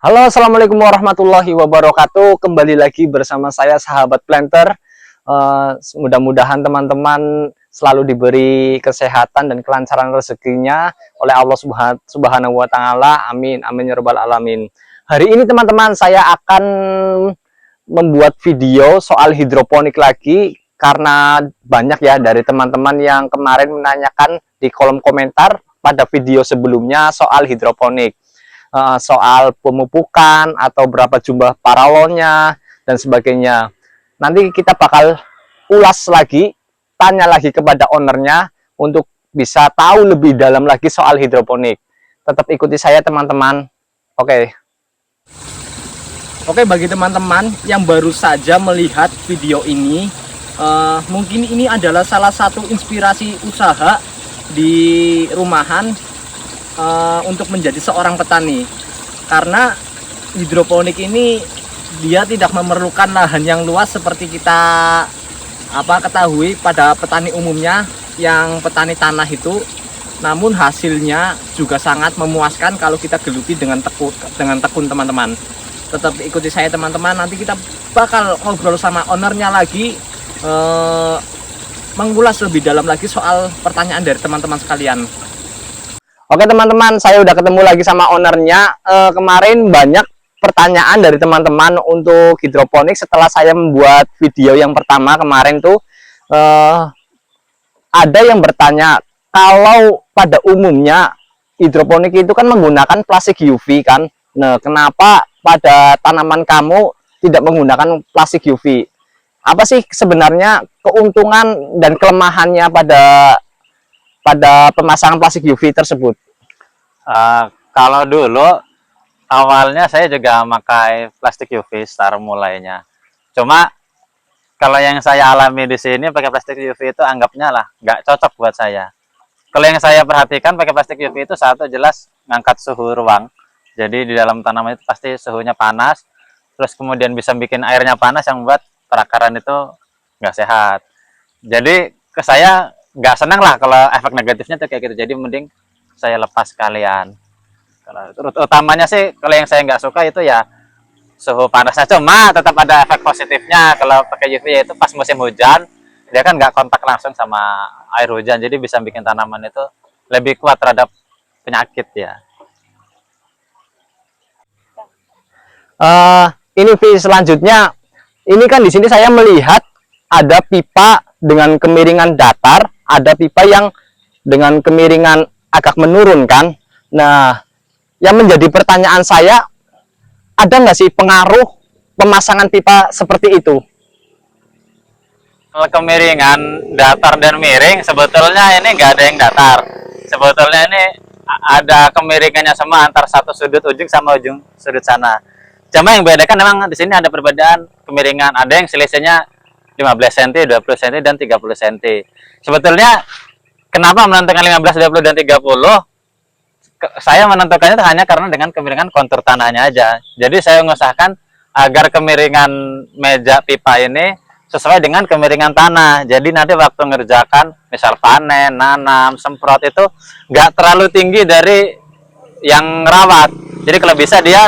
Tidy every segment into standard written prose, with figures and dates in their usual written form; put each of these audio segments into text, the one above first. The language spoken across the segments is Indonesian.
Halo, assalamualaikum warahmatullahi wabarakatuh. Kembali lagi bersama saya, sahabat planter. Mudah-mudahan teman-teman selalu diberi kesehatan dan kelancaran rezekinya oleh Allah Subhanahu wa Ta'ala. Amin, amin ya rabbal alamin. Hari ini, teman-teman, saya akan membuat video soal hidroponik lagi karena banyak ya dari teman-teman yang kemarin menanyakan di kolom komentar pada video sebelumnya soal hidroponik. Soal pemupukan atau berapa jumlah paralonnya dan sebagainya. Nanti kita bakal ulas lagi, tanya lagi kepada ownernya untuk bisa tahu lebih dalam lagi soal hidroponik. Tetap ikuti saya, teman-teman. Oke, bagi teman-teman yang baru saja melihat video ini, mungkin ini adalah salah satu inspirasi usaha di rumahan untuk menjadi seorang petani, karena hidroponik ini dia tidak memerlukan lahan yang luas seperti kita ketahui pada petani umumnya yang petani tanah itu, namun hasilnya juga sangat memuaskan kalau kita geluti dengan tekun teman-teman. Tetap ikuti saya, teman-teman, nanti kita bakal ngobrol sama ownernya lagi, mengulas lebih dalam lagi soal pertanyaan dari teman-teman sekalian. Oke, teman-teman, saya udah ketemu lagi sama ownernya. Kemarin banyak pertanyaan dari teman-teman untuk hidroponik setelah saya membuat video yang pertama kemarin tuh. Ada yang bertanya, kalau pada umumnya hidroponik itu kan menggunakan plastik UV kan. Nah, kenapa pada tanaman kamu tidak menggunakan plastik UV? Apa sih sebenarnya keuntungan dan kelemahannya pada pemasangan plastik UV tersebut? Kalau dulu awalnya saya juga pakai plastik UV start mulainya. Cuma kalau yang saya alami di sini pakai plastik UV itu anggapnya lah nggak cocok buat saya. Kalau yang saya perhatikan pakai plastik UV itu satu jelas ngangkat suhu ruang. Jadi di dalam tanaman itu pasti suhunya panas. Terus kemudian bisa bikin airnya panas yang membuat perakaran itu nggak sehat. Jadi ke saya nggak senang lah kalau efek negatifnya tuh kayak gitu. Jadi mending saya lepas sekalian. Kalau utamanya sih kalau yang saya nggak suka itu ya suhu panasnya, cuma tetap ada efek positifnya kalau pakai UV, yaitu pas musim hujan dia kan nggak kontak langsung sama air hujan, jadi bisa bikin tanaman itu lebih kuat terhadap penyakit ya. Ini selanjutnya, ini kan di sini saya melihat ada pipa dengan kemiringan datar, ada pipa yang dengan kemiringan agak menurun kan. Nah, yang menjadi pertanyaan saya, ada nggak sih pengaruh pemasangan pipa seperti itu? Kalau kemiringan datar dan miring, sebetulnya ini nggak ada yang datar. Sebetulnya ini ada kemiringannya sama antar satu sudut ujung sama ujung sudut sana. Cuma yang bedakan memang di sini ada perbedaan kemiringan. Ada yang selisihnya 15 cm, 20 cm, dan 30 cm. Sebetulnya kenapa menentukan 15, 20, dan 30? Saya menentukannya hanya karena dengan kemiringan kontur tanahnya aja. Jadi saya mengusahakan agar kemiringan meja pipa ini sesuai dengan kemiringan tanah. Jadi nanti waktu ngerjakan, misal panen, nanam, semprot itu nggak terlalu tinggi dari yang rawat. Jadi kalau bisa dia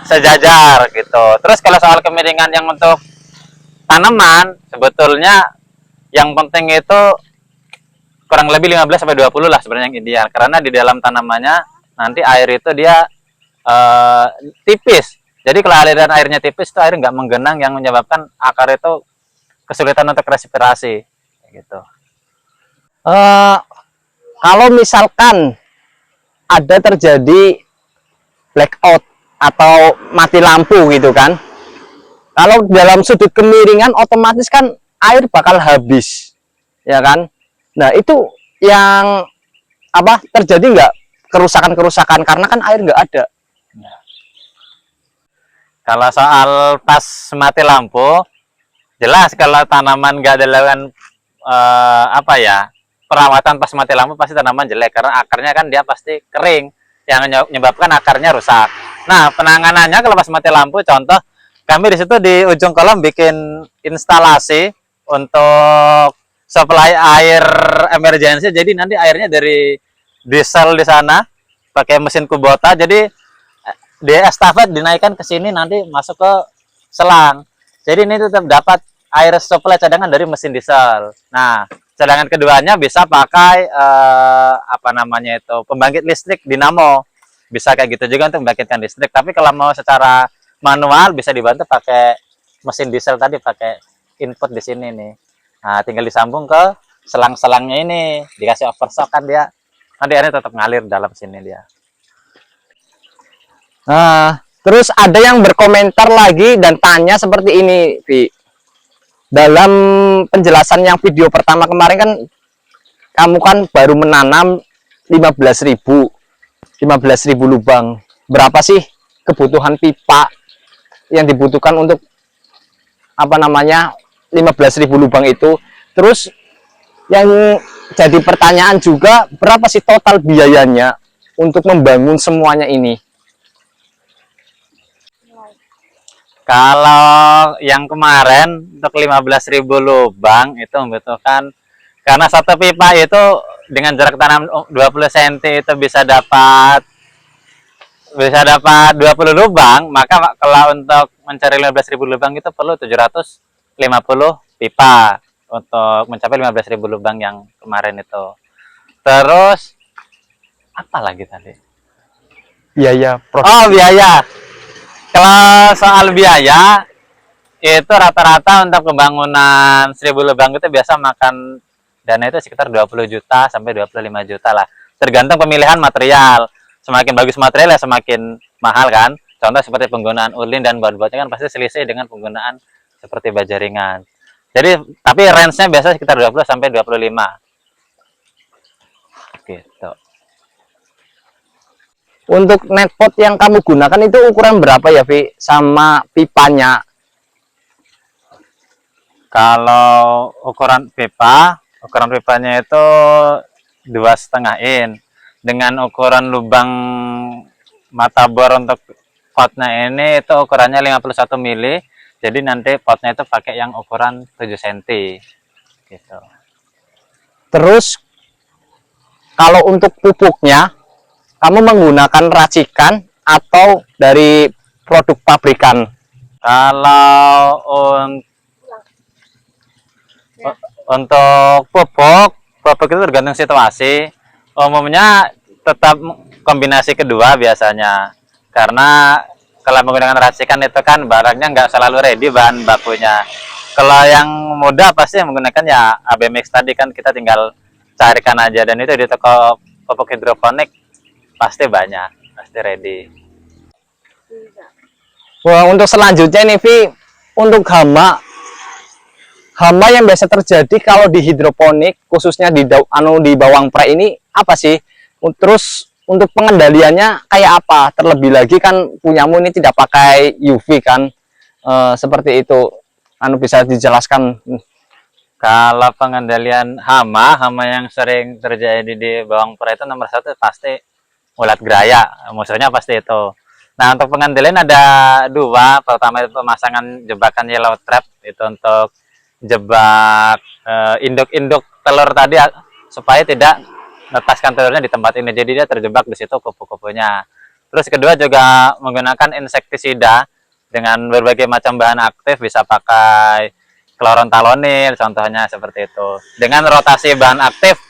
sejajar gitu. Terus kalau soal kemiringan yang untuk tanaman, sebetulnya yang penting itu kurang lebih 15-20 lah sebenarnya yang ideal, karena di dalam tanamannya nanti air itu dia tipis. Jadi kalau aliran airnya tipis itu air nggak menggenang yang menyebabkan akar itu kesulitan untuk respirasi gitu. Kalau misalkan ada terjadi blackout atau mati lampu gitu kan, kalau dalam sudut kemiringan otomatis kan air bakal habis, ya kan? Nah, itu yang terjadi nggak kerusakan-kerusakan karena kan air nggak ada. Kalau soal pas mati lampu, jelas kalau tanaman nggak dilakukan perawatan pas mati lampu, pasti tanaman jelek karena akarnya kan dia pasti kering yang menyebabkan akarnya rusak. Nah, penanganannya kalau pas mati lampu, contoh kami di situ di ujung kolam bikin instalasi untuk supply air emergency. Jadi nanti airnya dari diesel di sana pakai mesin Kubota. Jadi di estafet dinaikkan ke sini nanti masuk ke selang. Jadi ini tetap dapat air supply cadangan dari mesin diesel. Nah, cadangan keduanya bisa pakai apa namanya itu pembangkit listrik dinamo. Bisa kayak gitu juga untuk membangkitkan listrik. Tapi kalau mau secara manual bisa dibantu pakai mesin diesel tadi, pakai input di sini nih. Nah, tinggal disambung ke selang-selangnya ini, dikasih overshock kan dia. Nanti airnya tetap ngalir dalam sini dia. Nah, terus ada yang berkomentar lagi dan tanya seperti ini, Vi. Dalam penjelasan yang video pertama kemarin kan kamu kan baru menanam 15.000 lubang. Berapa sih kebutuhan pipa yang dibutuhkan untuk apa namanya 15.000 lubang itu? Terus yang jadi pertanyaan juga, berapa sih total biayanya untuk membangun semuanya ini? Kalau yang kemarin untuk 15.000 lubang itu membutuhkan, karena satu pipa itu dengan jarak tanam 20 cm itu bisa dapat 20 lubang, maka kalau untuk mencari 15.000 lubang itu perlu 750 pipa untuk mencapai 15.000 lubang yang kemarin itu. Terus apa lagi tadi? Biaya Oh, produksi. biaya. Kalau soal biaya, itu rata-rata untuk pembangunan 1.000 lubang itu biasa makan dana itu sekitar 20 juta sampai 25 juta lah. Tergantung pemilihan material. Semakin bagus material ya semakin mahal kan. Contoh seperti penggunaan ulin dan baut-bautnya kan pasti selisih dengan penggunaan seperti baja ringan. Jadi tapi range-nya biasa sekitar 20 sampai 25 gitu. Untuk netpot yang kamu gunakan itu ukuran berapa ya, Vi? Sama pipanya? Kalau ukuran pipanya itu 2,5 in dengan ukuran lubang mata bor untuk potnya ini itu ukurannya 51 mili. Jadi nanti potnya itu pakai yang ukuran 7 cm gitu. Terus kalau untuk pupuknya, kamu menggunakan racikan atau dari produk pabrikan? Kalau untuk pupuk itu tergantung situasi. Umumnya tetap kombinasi kedua biasanya. Karena kalau menggunakan racikan itu kan barangnya nggak selalu ready bahan bakunya. Kalau yang mudah pasti yang menggunakan ya AB Mix tadi kan kita tinggal carikan aja, dan itu di toko pupuk hidroponik pasti banyak, pasti ready. Wah, untuk selanjutnya nih, Vi, untuk hama yang biasa terjadi kalau di hidroponik, khususnya di bawang pre ini apa sih? Terus untuk pengendaliannya kayak apa? Terlebih lagi kan punyamu ini tidak pakai UV kan? Seperti itu. Bisa dijelaskan? Kalau pengendalian hama yang sering terjadi di bawang putih itu nomor satu pasti ulat geraya, musuhnya pasti itu. Nah, untuk pengendalian ada dua. Pertama itu pemasangan jebakan yellow trap, itu untuk jebak induk-induk telur tadi supaya tidak menetaskan telurnya di tempat ini. Jadi dia terjebak di situ kupu-kupunya. Terus kedua juga menggunakan insektisida dengan berbagai macam bahan aktif, bisa pakai kloronthalonil contohnya seperti itu. Dengan rotasi bahan aktif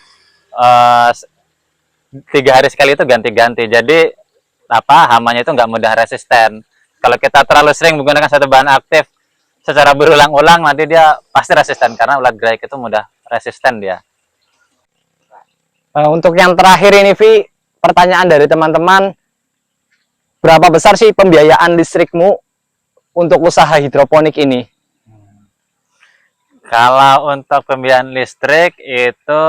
3 hari sekali itu ganti-ganti. Jadi hamanya itu nggak mudah resisten. Kalau kita terlalu sering menggunakan satu bahan aktif secara berulang-ulang, nanti dia pasti resisten karena ulat grayek itu mudah resisten dia. Untuk yang terakhir ini, Vi, pertanyaan dari teman-teman, berapa besar sih pembiayaan listrikmu untuk usaha hidroponik ini? Kalau untuk pembiayaan listrik itu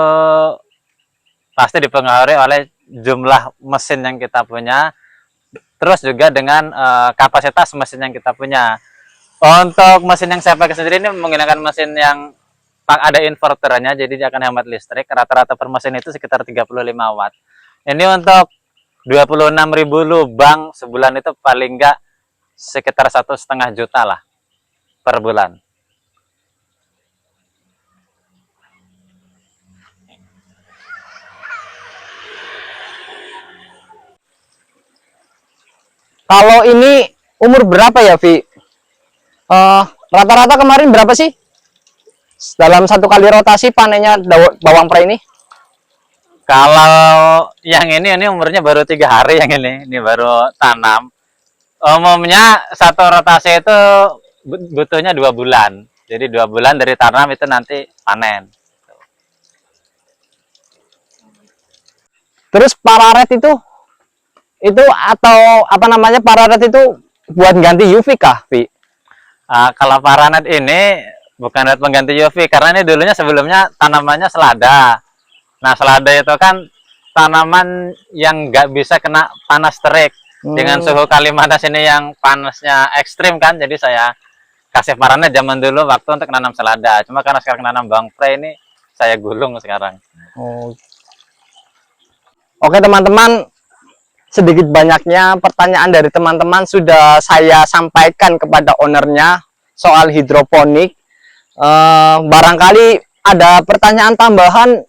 pasti dipengaruhi oleh jumlah mesin yang kita punya, terus juga dengan kapasitas mesin yang kita punya. Untuk mesin yang saya pakai sendiri ini menggunakan mesin yang ada inverternya, jadi dia akan hemat listrik. Rata-rata per mesin itu sekitar 35 watt. Ini untuk 26.000 lubang sebulan itu paling enggak sekitar 1,5 juta lah per bulan. Kalau ini umur berapa ya, Vi? Rata-rata kemarin berapa sih? Dalam satu kali rotasi panennya bawang pre ini? Kalau yang ini umurnya baru 3 hari, yang ini baru tanam. Umumnya satu rotasi itu butuhnya 2 bulan. Jadi 2 bulan dari tanam itu nanti panen. Terus pararet itu atau apa namanya, pararet itu buat ganti UV kah, Vi? Kalau paranet ini bukan pengganti UV, karena ini dulunya sebelumnya tanamannya selada. Nah, selada itu kan tanaman yang nggak bisa kena panas terik. Dengan suhu Kalimantan sini yang panasnya ekstrim kan, jadi saya kasih paranet zaman dulu waktu untuk nanam selada. Cuma karena sekarang nanam bawang pre ini saya gulung sekarang. Oh. Oke teman-teman, sedikit banyaknya pertanyaan dari teman-teman sudah saya sampaikan kepada ownernya soal hidroponik. Barangkali ada pertanyaan tambahan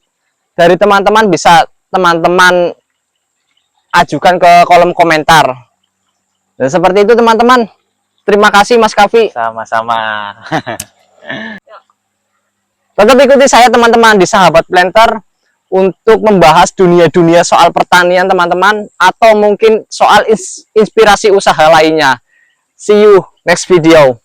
dari teman-teman, bisa teman-teman ajukan ke kolom komentar. Dan seperti itu teman-teman. Terima kasih Mas Kavi. Sama-sama. Tetap ikuti saya teman-teman di Sahabat Planter untuk membahas dunia-dunia soal pertanian teman-teman, atau mungkin soal inspirasi usaha lainnya. See you next video.